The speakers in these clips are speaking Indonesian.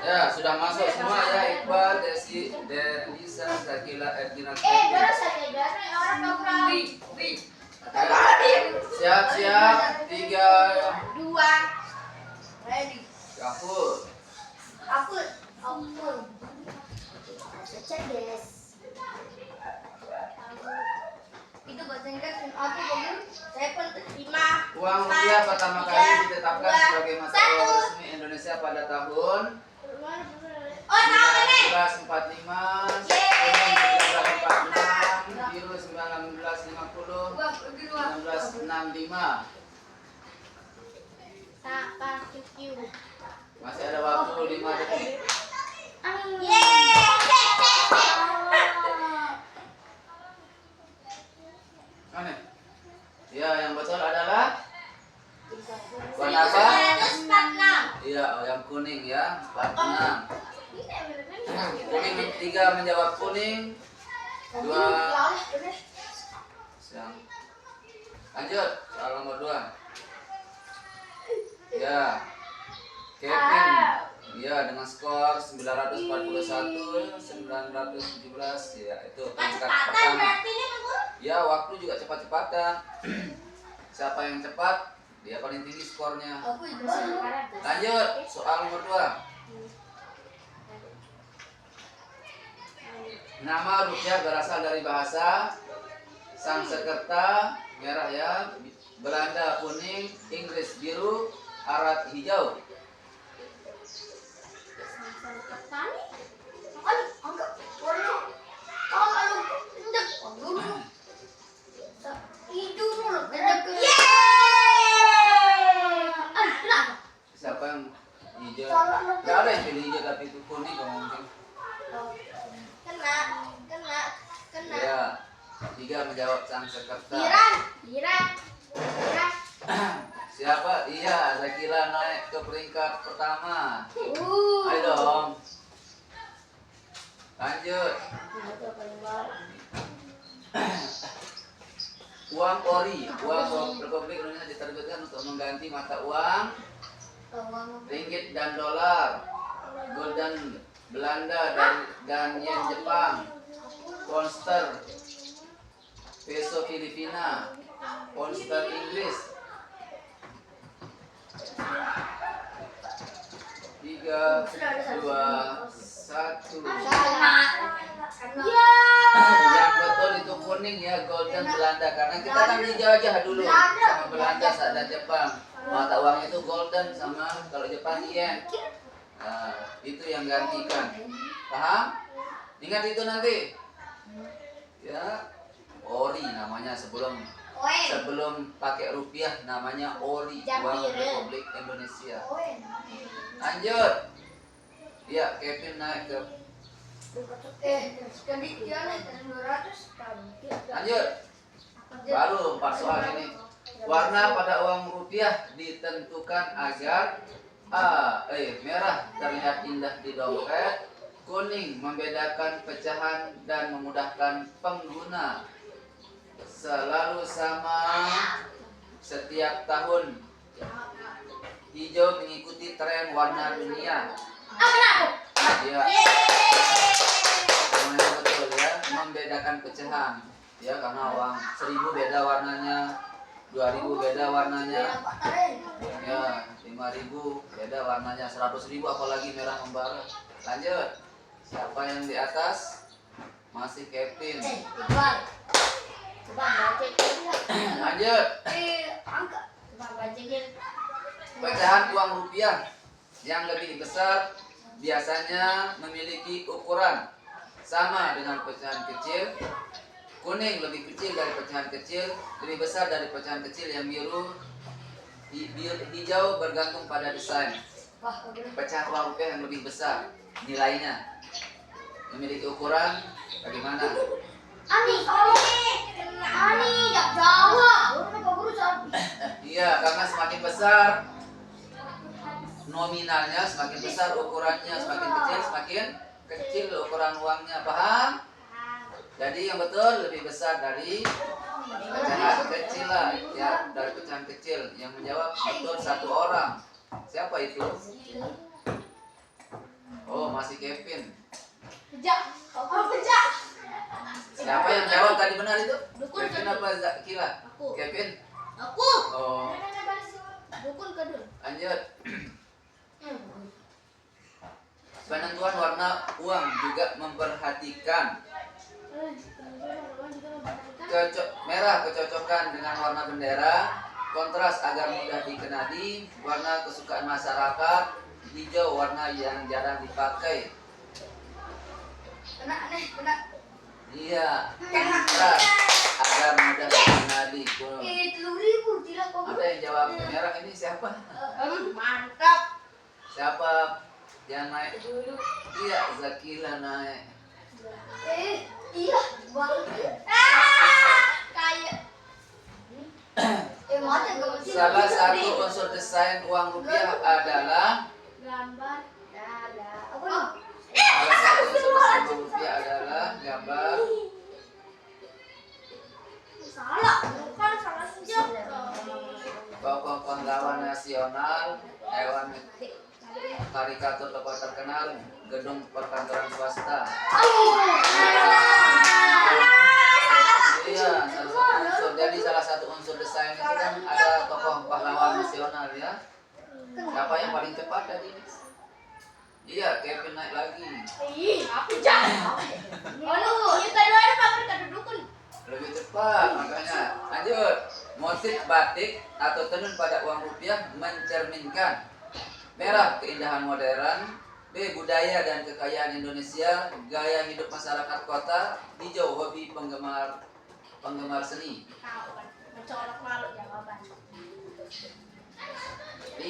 Ya, sudah masuk semua ya. Iqbal, Desi, Denisa, Zakila, Edina. Siap-siap. 3, 2, ready. Kapur. Aku. Cerdas. Itu bahasa Inggris aku begini. Saya pun 5. Uang rupiah pertama kali ditetapkan sebagai mata uang resmi Indonesia pada tahun 1945, kuning 1946, biru 1950, 1965. Masih ada waktu 5 detik. Mana? Ya, yang betul adalah warna apa? Iya, yang kuning ya, 46. Kuning 3 menjawab kuning. 2 siang. Lanjut, soal nomor 2. Ya. Kevin. Ya, dengan skor 941, 917 ya, itu peringkat pertama. Ya, waktu juga cepat-cepatan. Siapa yang cepat, dia paling tinggi skornya. Lanjut, soal nomor 2. Nama rupiah berasal dari bahasa Sanskerta, merah ya, Belanda kuning, Inggris biru, Arab hijau. Siapa yang hijau? Gak ada yang pilih hijau tapi itu kuning kalau mungkin. Kena. Ya, 3 menjawab Sanskerta. Iran. Siapa? Iya, Zakila naik ke peringkat pertama. Ayo dong. Lanjut. Uang ori, uang Republik Indonesia diterbitkan untuk mengganti mata uang ringgit dan dolar, gulden Belanda dan yen Jepang, pound sterling, peso Filipina, pound sterling Inggris. 3, 2, 1. Yang betul itu kuning ya, golden Belanda, karena kita kan dijajah dulu sama Belanda saat ada Jepang. Mata uang itu golden sama kalau Jepang yen. Nah, itu yang gantikan. Paham? Ingat itu nanti. Ya, ori namanya sebelum pakai rupiah namanya ori, uang Republik Indonesia. Lanjut. Ya, Kevin naik ke. Lanjut. Baru 4 soal ini. Warna pada uang rupiah ditentukan agar merah terlihat indah di dompet, kuning membedakan pecahan dan memudahkan pengguna, selalu sama setiap tahun, hijau mengikuti tren warna dunia. Ya, semuanya betul ya, membedakan pecahan ya, karena uang 1000 beda warnanya, 2000 beda warnanya, ya 5000 beda warnanya, 100.000 apalagi merah membara. Lanjut, siapa yang di atas? Masih Kevin. Lanjut. Pecahan uang rupiah yang lebih besar biasanya memiliki ukuran sama dengan pecahan kecil. Kuning lebih kecil dari pecahan kecil, lebih besar dari pecahan kecil. Yang biru, hijau bergantung pada desain. Pecahan uang rupiah yang lebih besar nilainya memiliki ukuran bagaimana? Iya, karena semakin besar nominalnya, semakin besar ukurannya, semakin kecil ukuran uangnya. Paham? Jadi yang betul lebih besar dari Pecahan kecil lah, ya dari pecahan kecil. Yang menjawab betul satu orang. Siapa itu? Oh, masih Kevin. Pejak. Kau pejak. Siapa yang jawab tadi benar itu? Dukun Kevin Kadul. apa Zakila? Aku. Kevin. Aku. Oh, Dukun Kadul. lanjut. Penentuan warna uang juga memperhatikan merah kecocokan dengan warna bendera, kontras agar mudah dikenali, warna kesukaan masyarakat, hijau warna yang jarang dipakai. Kena nih, kena. Iya, kontras agar mudah dikenali. 10.000 tidak kok. Ada yang jawab merah ini siapa? Mantap. Siapa yang naik? Dulu. Iya, Zakila naik. Iya, bang. Kayak. Salah satu unsur desain uang rupiah adalah gambar dada. salah satu unsur desain uang rupiah adalah gambar Salah, bukan salah sejak. tokoh pahlawan nasional, hewan karikatur tokoh terkenal, gedung perkantoran swasta. Iya, salah satu unsur. Jadi salah satu unsur desain itu kan ada tokoh pahlawan nasional ya. Siapa yang paling cepat tadi? Iya, Kevin naik lagi. Aku jangan. Ini kedua ada pamer kado dukun. Lebih cepat makanya. Lanjut. Motif batik atau tenun pada uang rupiah mencerminkan merah keindahan modern, B budaya dan kekayaan Indonesia, gaya hidup masyarakat kota, hijau hobi penggemar seni. Mencolok malu jawaban. 5.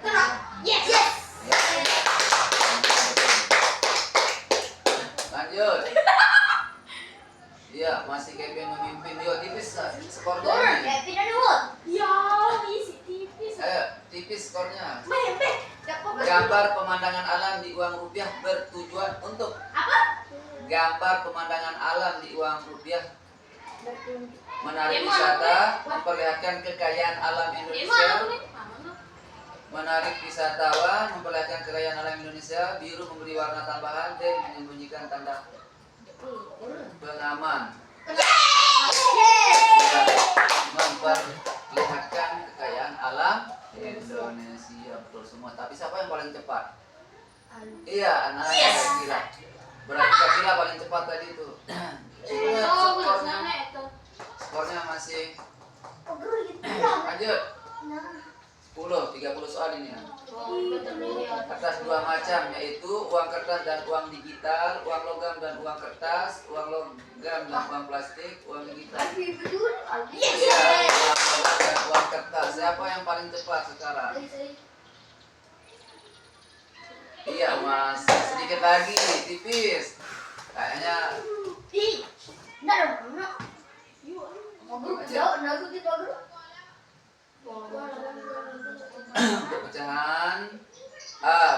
Kena. Yes. Ya. Lanjut. Iya, masih Kevin memimpin. Yo, tipis skornya ini. Kevin dulu. Ya, isi tipis. Ayo, tipis skornya. Mepet. Gambar pemandangan alam di uang rupiah bertujuan untuk Apa? gambar pemandangan alam di uang rupiah menarik wisata, memperlihatkan kekayaan alam Indonesia, menarik wisatawan, memperlihatkan kekayaan alam Indonesia, biru memberi warna tambahan dan menyembunyikan tanda pengaman. Memperlihatkan kekayaan alam Indonesia, betul semua. Tapi siapa yang paling cepat? Iya, anak Zakila. Berarti Zakila paling cepat tadi itu. Skornya masih lanjut 30 soal ini ya. Kertas dua macam yaitu uang kertas dan uang digital, uang logam dan uang kertas, uang logam dan uang plastik, uang digital. Iya, uang logam dan uang kertas. Siapa yang paling cepat sekarang? Iya, Mas. Sedikit lagi, tipis. Kayaknya untuk pecahan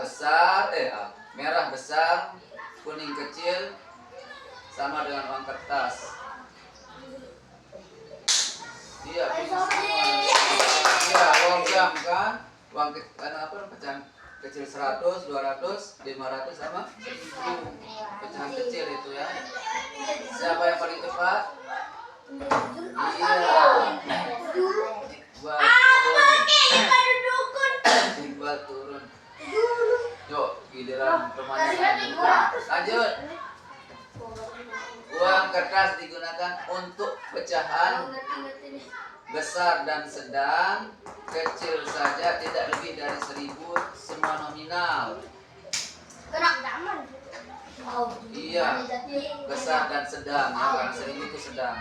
besar, merah besar, kuning kecil, sama dengan uang kertas. Iya, iya, logam kan, uang pecahan kecil 100, 200, 500 sama 1000. Pecahan kecil itu ya. Siapa yang paling cepat? Iya. Iqbal turun. Yuk, giliran teman-teman. Lanjut. Uang kertas digunakan untuk pecahan besar dan sedang, kecil saja tidak lebih dari 1000, semua nominal. Iya, besar dan sedang ya, karena 1000 itu sedang.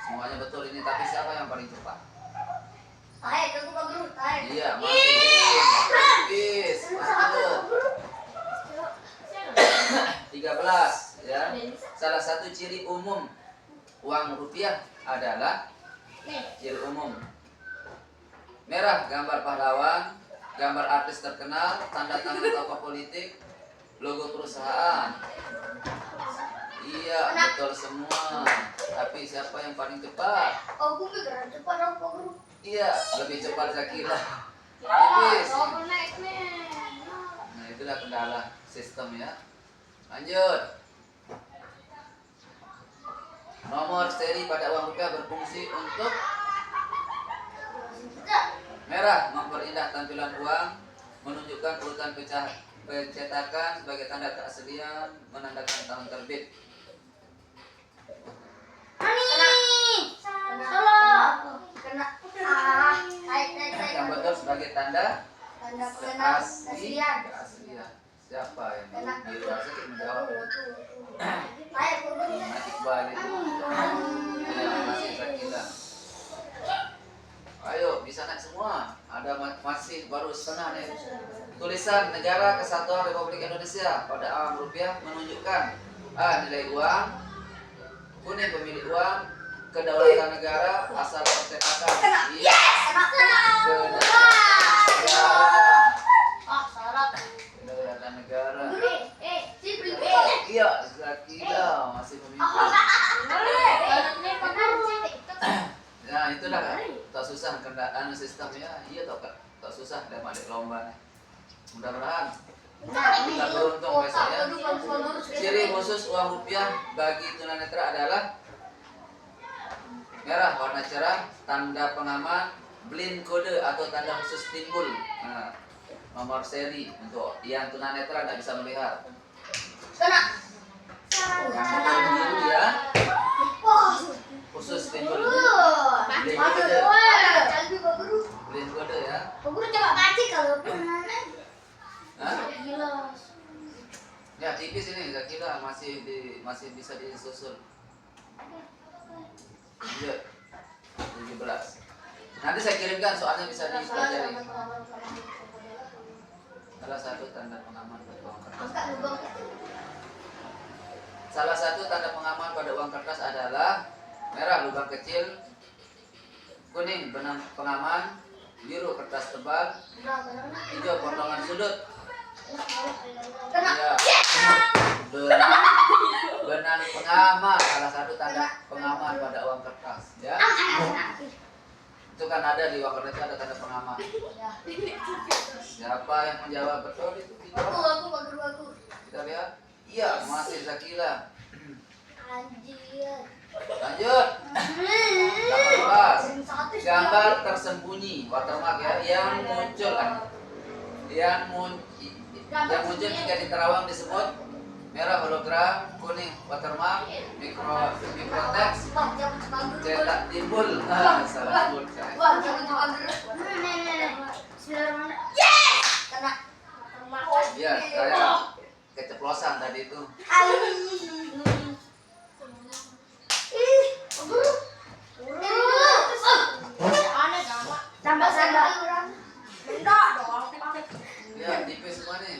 Semuanya betul ini, tapi siapa yang paling cepat? Iya, masih tipis. Masuk. 13 ya. Salah satu ciri umum uang rupiah adalah ciri umum merah, gambar pahlawan, gambar artis terkenal, tanda tangan tokoh politik, logo perusahaan. Iya, betul semua. Tapi siapa yang paling cepat? Oh, gue pikir cepat apa guru? Iya, lebih cepat Zakila. Tipis. Double neck nih. Nah, itulah kendala sistem ya. Lanjut. Nomor seri pada uang rupiah berfungsi untuk merah, memperindah tampilan uang, menunjukkan urutan pencetakan sebagai tanda keaslian, menandakan tahun terbit. Kena. Yang betul sebagai tanda Tanda asli keaslian. keaslian. Siapa yang Kena. di luar sedikit menjawab? Ayo, guru. Nah, Iqbal itu. Ya, masih Zakila. Ayo, bisa naik semua. Ada masih baru setengah nih. Tulisan Negara Kesatuan Republik Indonesia pada uang rupiah menunjukkan A. Nilai uang, kuning pemilik uang, kedaulatan negara, asal percetakan. Iya. Kedaulatan negara. Ah, salah. Kedaulatan negara. Sipil. Iya, Zakila masih pemimpin. Nah, itulah tak susah kendaan sistem ya. Iya tak susah dan balik lomba nih. Mudah-mudahan kita beruntung besok ya. Ciri khusus uang rupiah bagi tunanetra adalah merah warna cerah, tanda pengaman, blind kode atau tanda khusus timbul. Nah, nomor seri untuk yang tunanetra tidak bisa melihat. Yang nomor biru ya, khusus timbul. Blind kode, blind kode ya. Guru coba baca kalau Hah? gila. Ya tipis ini, saya kira masih bisa disusul. Iya, 17. Nanti saya kirimkan soalnya bisa dipelajari. Salah satu tanda pengaman pada uang kertas. Salah satu tanda pengaman pada uang kertas adalah merah lubang kecil, kuning benang pengaman, biru kertas tebal, hijau potongan sudut. Ya, benang pengaman salah satu tanda pengaman pada uang kertas ya. Itu kan ada di uang kertas ada tanda pengaman. Siapa yang menjawab betul itu? Aku. Kita lihat. Iya, masih Zakila. Anjir. Lanjut. 18. Gambar tersembunyi watermark ya yang muncul yang muncul jika di terawang disebut merah hologram, kuning watermark, mikroteks, cetak timbul. Salah sebut saya. Ya, saya keceplosan tadi itu. Ya, tipis semua nih.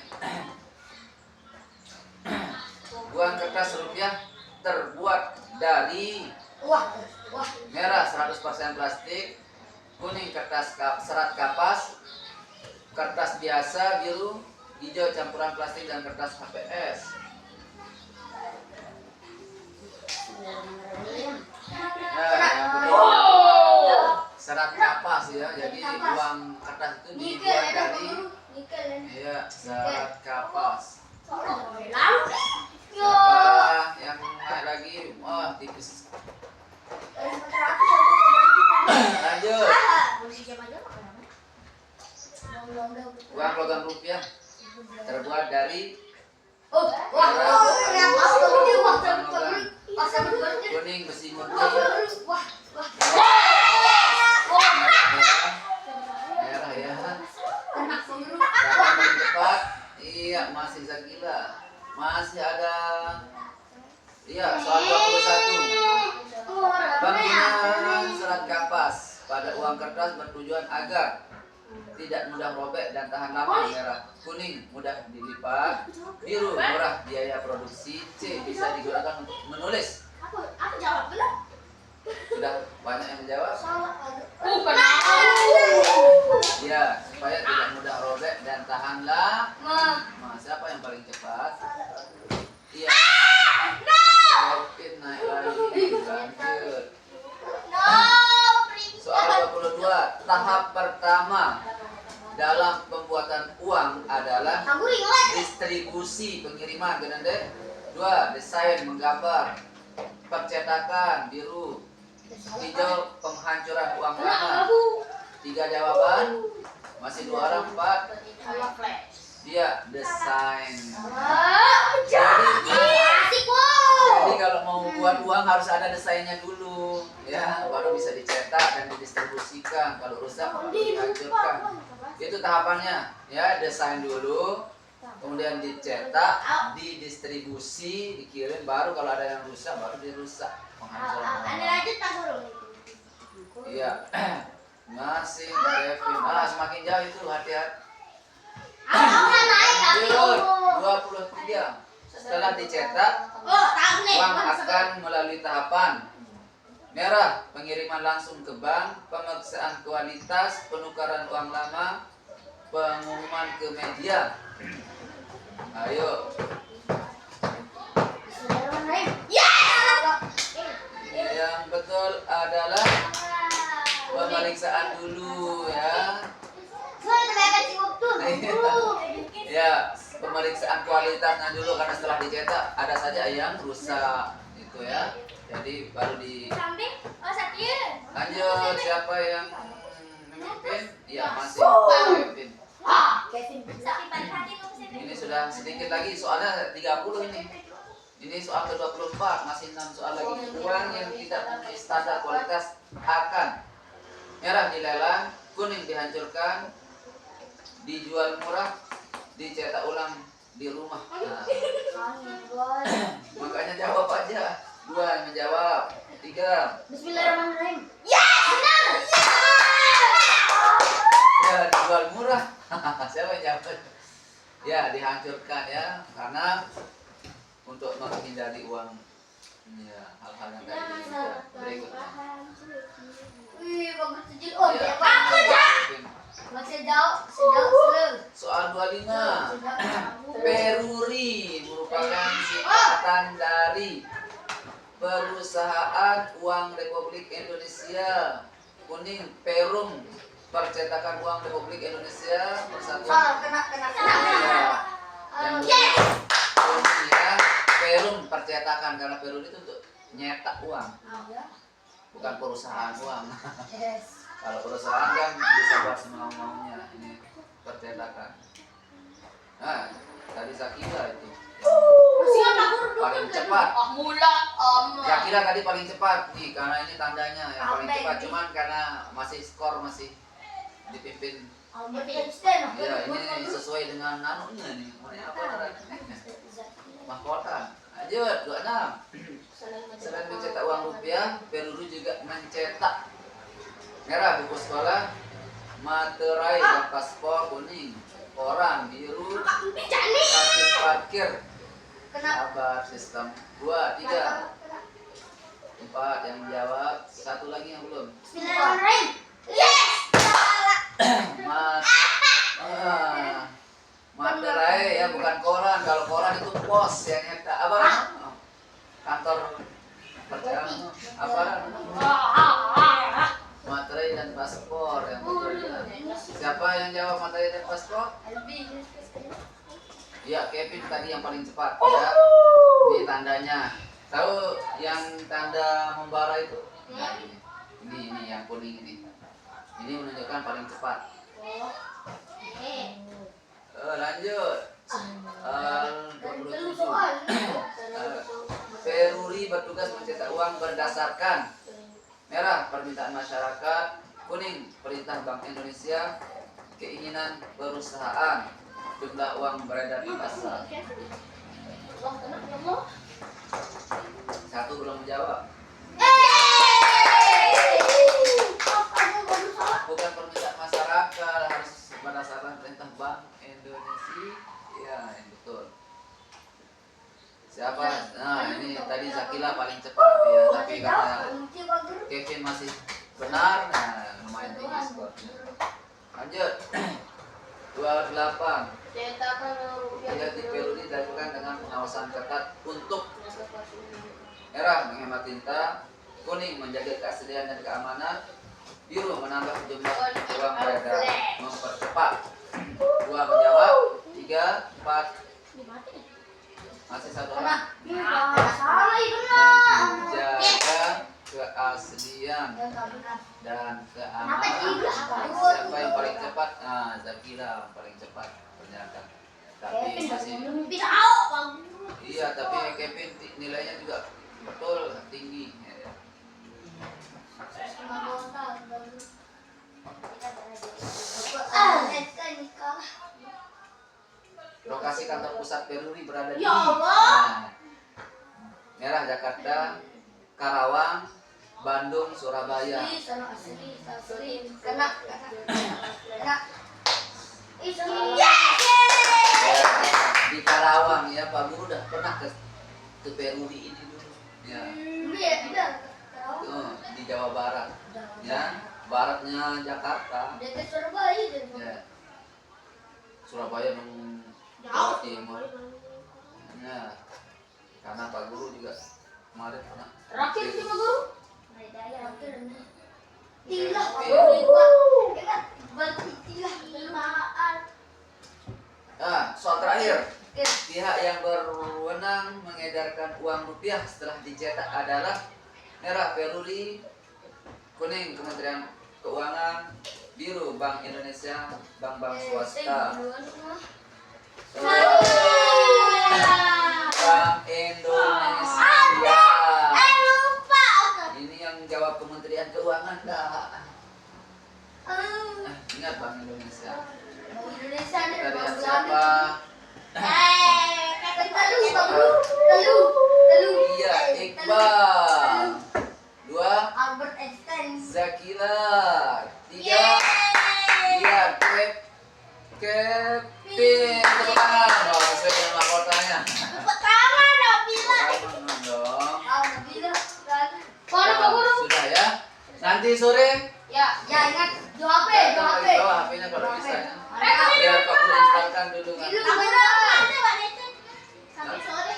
Uang kertas rupiah terbuat dari merah 100% plastik, kuning kertas serat kapas, kertas biasa biru, hijau campuran plastik dan kertas HPS. Nah, yang kedua serat kapas ya. Jadi uang kertas itu dibuat dari serat kapas. Siapa yang naik lagi? Wah, tipis. Lanjut. Uang logam rupiah terbuat dari kuning besi murni, merah ya. Siapa paling cepat? Iya, masih Zakila. Masih ada. Iya, soal 21. Penggunaan serat kapas pada uang kertas bertujuan agar tidak mudah robek dan tahan lama. Merah, kuning mudah dilipat, biru murah biaya produksi, C bisa digunakan untuk menulis. Aku jawab belum? Sudah banyak yang menjawab. Bukan. Ya, supaya tidak mudah robek dan tahan lama. Siapa yang paling cepat? Iya. tahap pertama dalam pembuatan uang adalah Aku ringan. distribusi pengiriman, Genande. 2. Desain menggambar. Percetakan biru. Hijau penghancuran uang lama. 3 jawaban. Masih 2 orang. 4. Sama flash. Dia desain. Jadi asik Jadi kalau mau buat uang harus ada desainnya dulu, ya, baru bisa dicetak dan didistribusikan. Kalau rusak baru dihancurkan. Itu tahapannya, ya, desain dulu, kemudian dicetak, didistribusi, dikirim, baru kalau ada yang rusak baru dirusak. Penghancuran. Ada lanjut tak guru? Iya. Masih Kevin. Semakin jauh itu hati-hati. Lanjut. 23. Setelah dicetak, uang akan melalui tahapan merah, pengiriman langsung ke bank, pemeriksaan kualitas, penukaran uang lama, pengumuman ke media. Ayo. Yang betul adalah pemeriksaan dulu, ya. Ya, pemeriksaan kualitasnya dulu, karena setelah dicetak ada saja yang rusak itu, ya. Jadi baru di lanjut. Siapa yang memimpin? Ya, masih Kevin. Ini sudah sedikit lagi, soalnya 30 ini. Ini soal ke-24, masih 6 soal lagi. Uang yang tidak memenuhi standar kualitas akan merah dilelang, kuning dihancurkan, dijual murah, dicetak ulang di rumah. Nah, makanya jawab aja. 2 yang menjawab. 3. Bismillahirrahmanirrahim. Ya, benar. Ya, dijual murah. Siapa yang jawab? Ya, dihancurkan, ya, karena untuk menghindari uang, ya, hal-hal yang tadi diinginkan. Berikutnya. Wih, bagus tuh. Oh, Ya, aku jauh. Masih jauh, sejauh. soal 25. Peruri merupakan singkatan dari Perusahaan Uang Republik Indonesia. Kuning, Perum, Percetakan Uang Republik Indonesia. Persatuan. Kena. Ya. Yang kuning, ya, Perum, percetakan, karena Perum itu untuk nyetak uang, bukan perusahaan uang. Kalau perusahaan kan bisa buat semau-maunya, ini percetakan. Nah, tadi Zakira itu paling cepat. Zakira tadi paling cepat nih, karena ini tandanya yang paling cepat. Cuman karena masih skor masih dipimpin. Ya, ini sesuai dengan nanunya nih. Apa mahkota. Lanjut, 26. Selain mencetak uang rupiah, Peruri juga mencetak merah buku sekolah, materai dan paspor kuning, koran biru, karcis parkir, sabar sistem. 2, 3, 4 yang menjawab, 1 lagi yang belum. Bismillahirrahmanirrahim. Yes. Materai, ya, bukan koran. Kalau koran itu pos yang nyetak apa? Kantor perjalanan apa? Materai dan paspor yang betul. Siapa yang jawab materai dan paspor? Ya, Kevin tadi yang paling cepat, ya. Di tandanya. Tahu yang tanda membara itu? Nah, ini yang kuning ini. Ini menunjukkan paling cepat. Lanjut. 27. Peruri bertugas mencetak uang berdasarkan merah permintaan masyarakat, kuning perintah Bank Indonesia, keinginan perusahaan, jumlah uang beredar di pasar. 1 belum menjawab. Bukan permintaan masyarakat, harus berdasarkan perintah Bank Indonesia. Ya, yang betul. Siapa? Nah, ini tadi Zakila paling cepat, ya, tapi karena Kevin masih benar, nah, lumayan tinggi skornya. Lanjut. 28. Jadi Peruri dilakukan dengan pengawasan ketat untuk merah menghemat tinta, kuning menjaga keaslian dan keamanan, Biru menambah jumlah uang beredar, mempercepat. 2 menjawab, 3, 4, masih satu orang. Salah itu nah. Menjaga keaslian dan keamanan. Siapa yang paling cepat? Nah, Zakira paling cepat ternyata. Tapi masih iya, tapi Kevin nilainya juga betul tinggi. Lokasi kantor pusat Peruri berada di Ya Allah. Merah Jakarta, Karawang, Bandung, Surabaya. Kena. Ya, di Karawang ya, Pak Guru udah pernah ke Peruri ini dulu. Ya, di Jawa Barat. Ya, baratnya Jakarta. Ya, Surabaya Jawa Timur. Ya, karena Pak Guru juga kemarin pernah. Terakhir sih Pak Guru. Soal terakhir. Pihak yang berwenang mengedarkan uang rupiah setelah dicetak adalah merah Peruri, kuning Kementerian Keuangan, biru Bank Indonesia, bank-bank swasta. Bank Indonesia. Ini yang jawab Kementerian Keuangan dah. Ingat Bank Indonesia. Kita lihat siapa? Iya, Iqbal. 2, Albert Einstein. Zakila. 3, iya, Kevin. Tepuk tangan. Oh, sesuai dengan laporannya. Pertama Nabila. Tangan dong. Nabila. Sudah ya. Nanti sore Ya ingat jawab HP. bawa HP-nya kalau bisa ya. Mantap. Biar Pak Guru instalkan dulu kan. Sampai sore.